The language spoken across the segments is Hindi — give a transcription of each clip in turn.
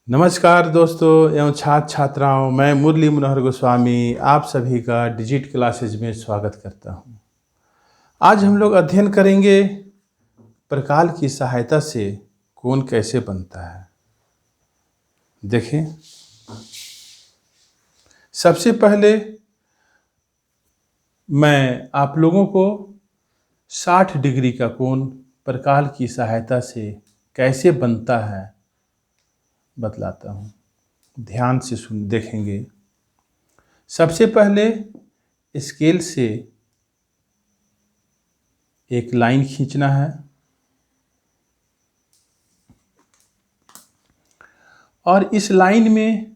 नमस्कार दोस्तों एवं छात्र छात्राओं, मैं मुरली मनोहर गोस्वामी आप सभी का डिजिट क्लासेज में स्वागत करता हूं। आज हम लोग अध्ययन करेंगे प्रकाल की सहायता से कोण कैसे बनता है। देखें, सबसे पहले मैं आप लोगों को 60 डिग्री का कोण प्रकाल की सहायता से कैसे बनता है बतलाता हूं। ध्यान से सुन देखेंगे। सबसे पहले स्केल से एक लाइन खींचना है और इस लाइन में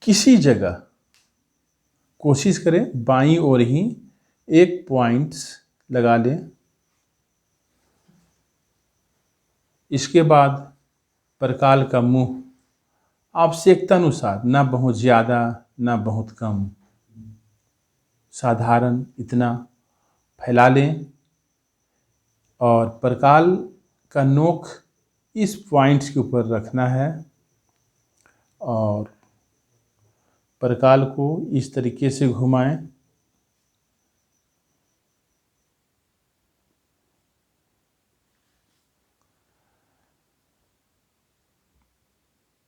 किसी जगह कोशिश करें बाईं ओर ही एक पॉइंट्स लगा लें। इसके बाद प्रकाल का मुंह आवश्यकता अनुसार, ना बहुत ज़्यादा ना बहुत कम, साधारण इतना फैला लें और प्रकाल का नोक इस पॉइंट्स के ऊपर रखना है और प्रकाल को इस तरीके से घुमाएं।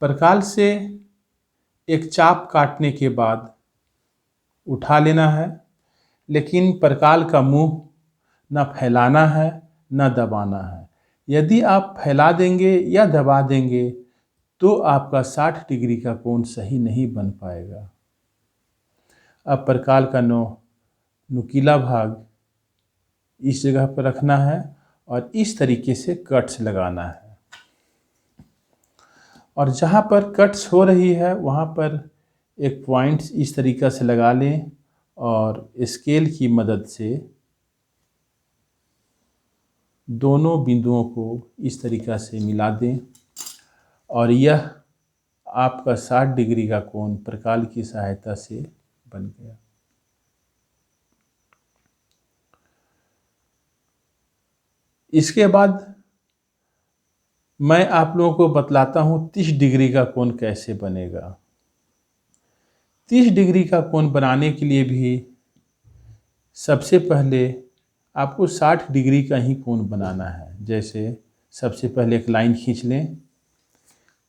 प्रकाल से एक चाप काटने के बाद उठा लेना है, लेकिन प्रकाल का मुंह न फैलाना है न दबाना है। यदि आप फैला देंगे या दबा देंगे तो आपका 60 डिग्री का कोण सही नहीं बन पाएगा। अब प्रकाल का नुकीला भाग इस जगह पर रखना है और इस तरीके से कट्स लगाना है और जहाँ पर कट्स हो रही है वहाँ पर एक पॉइंट्स इस तरीक़े से लगा लें और स्केल की मदद से दोनों बिंदुओं को इस तरीक़ा से मिला दें और यह आपका 60 डिग्री का कोण प्रकाल की सहायता से बन गया। इसके बाद मैं आप लोगों को बतलाता हूँ 30 डिग्री का कोण कैसे बनेगा। 30 डिग्री का कोण बनाने के लिए भी सबसे पहले आपको 60 डिग्री का ही कोण बनाना है। जैसे सबसे पहले एक लाइन खींच लें,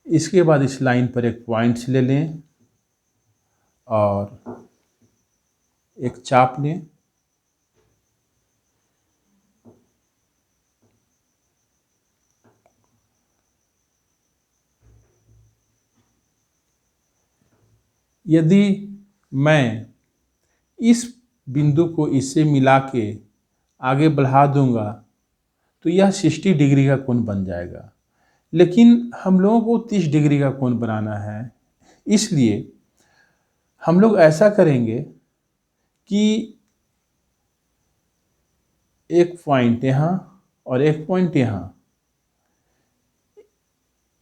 इसके बाद इस लाइन पर एक पॉइंट्स ले लें और एक चाप लें। यदि मैं इस बिंदु को इससे मिला के आगे बढ़ा दूंगा तो यह 60 डिग्री का कोण बन जाएगा, लेकिन हम लोगों को 30 डिग्री का कोण बनाना है। इसलिए हम लोग ऐसा करेंगे कि एक पॉइंट यहाँ और एक पॉइंट यहाँ,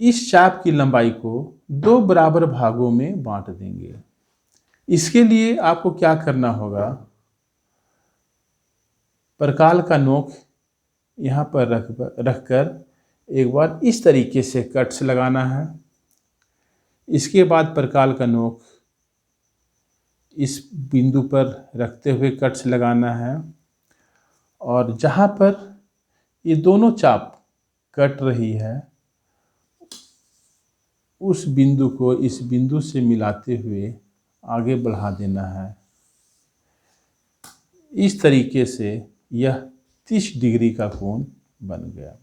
इस चाप की लंबाई को 2 बराबर भागों में बांट देंगे। इसके लिए आपको क्या करना होगा, प्रकाल का नोक यहाँ पर रखकर एक बार इस तरीके से कट्स लगाना है। इसके बाद प्रकाल का नोक इस बिंदु पर रखते हुए कट्स लगाना है और जहाँ पर ये दोनों चाप कट रही है उस बिंदु को इस बिंदु से मिलाते हुए आगे बढ़ा देना है। इस तरीके से यह 30 डिग्री का कोण बन गया।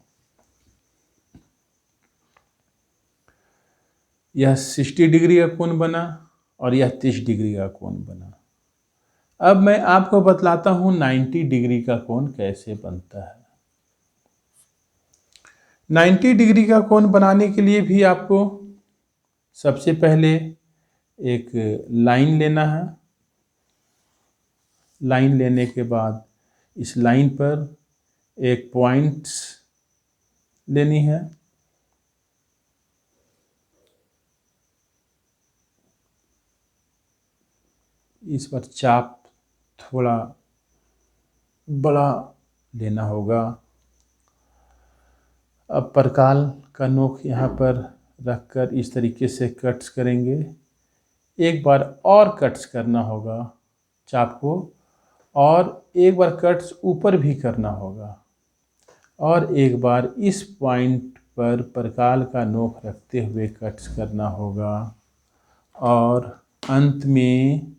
यह 60 डिग्री का कोण बना और यह 30 डिग्री का कोण बना। अब मैं आपको बतलाता हूँ 90 डिग्री का कोण कैसे बनता है। 90 डिग्री का कोण बनाने के लिए भी आपको सबसे पहले एक लाइन लेना है। लाइन लेने के बाद इस लाइन पर एक पॉइंट्स लेनी है। इस पर चाप थोड़ा बड़ा लेना होगा। अब प्रकाल का नोक यहाँ पर रखकर इस तरीके से कट्स करेंगे। एक बार और कट्स करना होगा चाप को, और एक बार कट्स ऊपर भी करना होगा, और एक बार इस पॉइंट पर प्रकाल का नोक रखते हुए कट्स करना होगा, और अंत में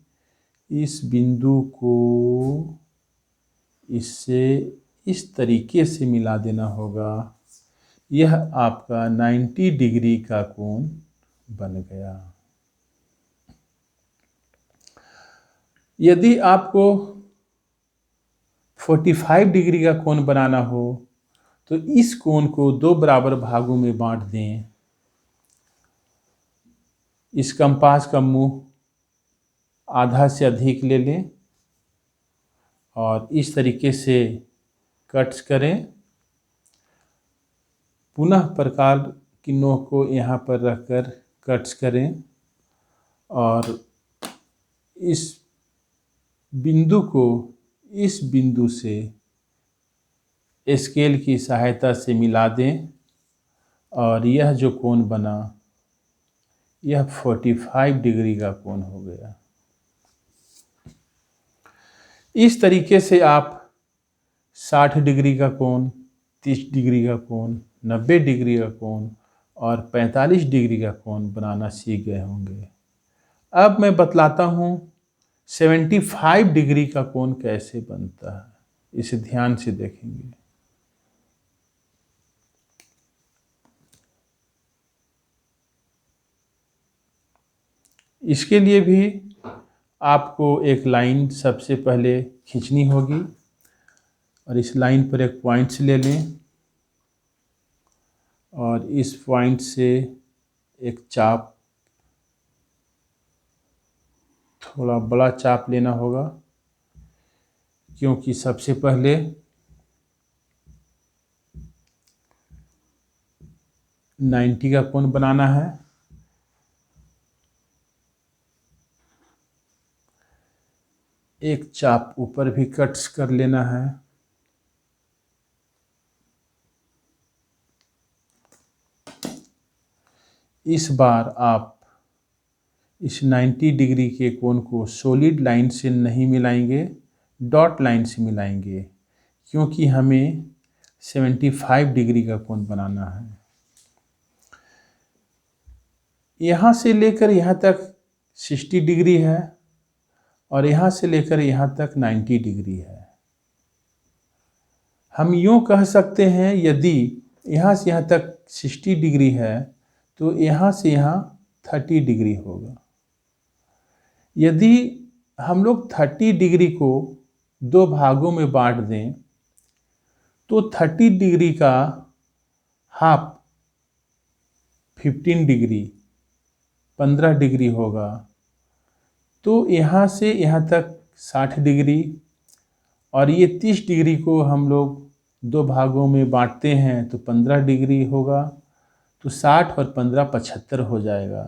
इस बिंदु को इससे इस तरीके से मिला देना होगा। यह आपका 90 डिग्री का कोण बन गया। यदि आपको 45 डिग्री का कोण बनाना हो तो इस कोण को 2 बराबर भागों में बांट दें। इस कंपास का मुंह आधा से अधिक ले लें और इस तरीके से कट्स करें। पुनः प्रकाल की नोक को यहाँ पर रखकर कट्स करें, और इस बिंदु को इस बिंदु से स्केल की सहायता से मिला दें, और यह जो कोण बना यह 45 डिग्री का कोण हो गया। इस तरीके से आप 60 डिग्री का कोण, 30 डिग्री का कोण, 90 डिग्री का कोण और 45 डिग्री का कोण बनाना सीख गए होंगे। अब मैं बतलाता हूँ 75 डिग्री का कोण कैसे बनता है, इसे ध्यान से देखेंगे। इसके लिए भी आपको एक लाइन सबसे पहले खींचनी होगी, और इस लाइन पर एक पॉइंट ले लें, और इस पॉइंट से एक चाप, थोड़ा बड़ा चाप लेना होगा, क्योंकि सबसे पहले नाइन्टी का कोण बनाना है। एक चाप ऊपर भी कट्स कर लेना है। इस बार आप इस 90 डिग्री के कोण को सॉलिड लाइन से नहीं मिलाएंगे, डॉट लाइन से मिलाएंगे, क्योंकि हमें 75 डिग्री का कोण बनाना है। यहाँ से लेकर यहाँ तक 60 डिग्री है, और यहाँ से लेकर यहाँ तक 90 डिग्री है। हम यूँ कह सकते हैं, यदि यहाँ से यहाँ तक 60 डिग्री है तो यहाँ से यहाँ 30 डिग्री होगा। यदि हम लोग 30 डिग्री को 2 भागों में बांट दें तो 30 डिग्री का हाफ 15 डिग्री 15 डिग्री होगा। तो यहाँ से यहाँ तक 60 डिग्री, और ये 30 डिग्री को हम लोग 2 भागों में बांटते हैं तो 15 डिग्री होगा। तो 60 और 15 75 हो जाएगा।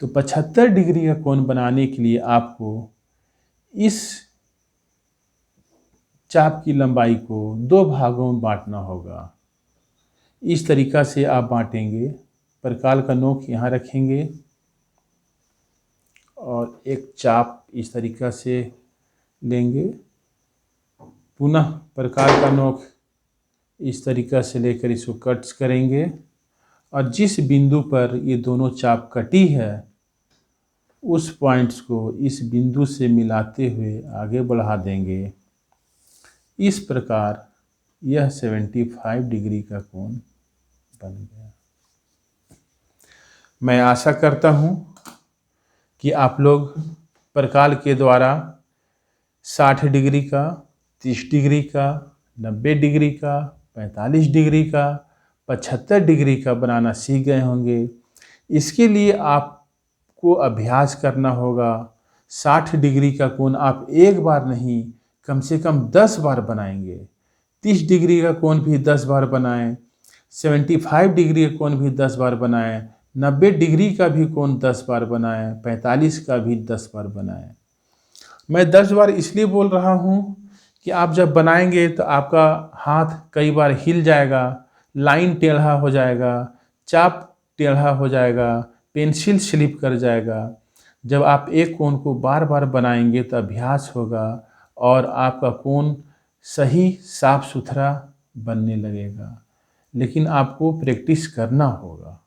तो 75 डिग्री का कोण बनाने के लिए आपको इस चाप की लंबाई को 2 भागों में बांटना होगा। इस तरीक़ा से आप बांटेंगे। प्रकाल का नोक यहाँ रखेंगे, और एक चाप इस तरीक़ा से लेंगे। पुनः प्रकाल का नोक इस तरीक़ा से लेकर इसको कट्स करेंगे, और जिस बिंदु पर ये दोनों चाप कटी है उस पॉइंट्स को इस बिंदु से मिलाते हुए आगे बढ़ा देंगे। इस प्रकार यह 75 डिग्री का कोण बन गया। मैं आशा करता हूँ कि आप लोग प्रकाल के द्वारा 60 डिग्री का, 30 डिग्री का, 90 डिग्री का, 45 डिग्री का, 75 डिग्री का बनाना सीख गए होंगे। इसके लिए आपको अभ्यास करना होगा। 60 डिग्री का कोण आप एक बार नहीं, कम से कम 10 बार बनाएंगे। 30 डिग्री का कोण भी 10 बार बनाएं, 75 डिग्री का कोण भी 10 बार बनाएं, 90 डिग्री का भी कोण 10 बार बनाएं, 45 का भी 10 बार बनाएं। मैं 10 बार इसलिए बोल रहा हूँ कि आप जब बनाएंगे तो आपका हाथ कई बार हिल जाएगा, लाइन टेढ़ा हो जाएगा, चाप टेढ़ा हो जाएगा, पेंसिल स्लिप कर जाएगा। जब आप एक कोण को बार बार बनाएंगे तो अभ्यास होगा और आपका कोण सही साफ सुथरा बनने लगेगा। लेकिन आपको प्रैक्टिस करना होगा।